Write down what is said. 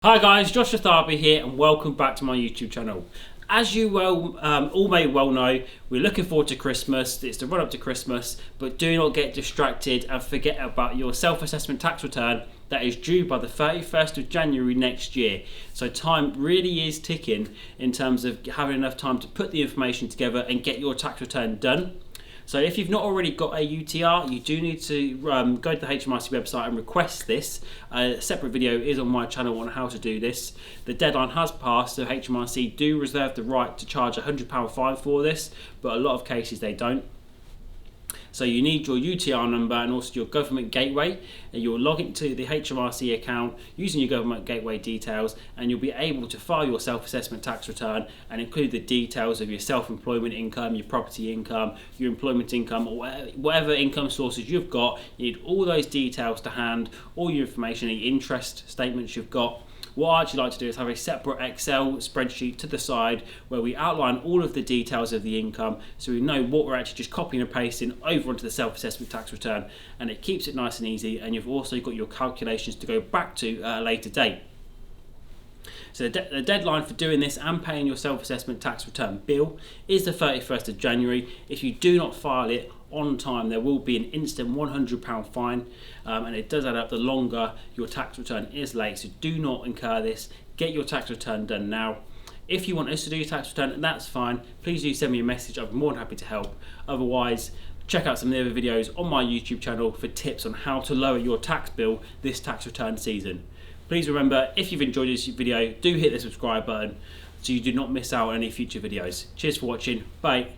Hi guys, Josh Tharby here and welcome back to my YouTube channel. As you all may well know, we're looking forward to Christmas. It's the run up to Christmas, but do not get distracted and forget about your self-assessment tax return that is due by the 31st of January next year. So time really is ticking in terms of having enough time to put the information together and get your tax return done. So if you've not already got a UTR, you do need to go to the HMRC website and request this. A separate video is on my channel on how to do this. The deadline has passed, so HMRC do reserve the right to charge a £100 fine for this, but a lot of cases they don't. So you need your UTR number and also your government gateway, and you'll log into the HMRC account using your government gateway details, and you'll be able to file your self-assessment tax return and include the details of your self-employment income, your property income, your employment income, or whatever income sources you've got. You need all those details to hand, all your information, the interest statements you've got. What I actually like to do is have a separate Excel spreadsheet to the side where we outline all of the details of the income, so we know what we're actually just copying and pasting over onto the self-assessment tax return, and it keeps it nice and easy, and you've also got your calculations to go back to at a later date. So the deadline for doing this and paying your self-assessment tax return bill is the 31st of January. If you do not file it on time, there will be an instant £100 fine, and it does add up the longer your tax return is late, so do not incur this. Get your tax return done now. If you want us to do your tax return, that's fine. Please do send me a message. I'm more than happy to help. Otherwise, check out some of the other videos on my YouTube channel for tips on how to lower your tax bill this tax return season. Please remember, if you've enjoyed this video, do hit the subscribe button so you do not miss out on any future videos. Cheers for watching. Bye.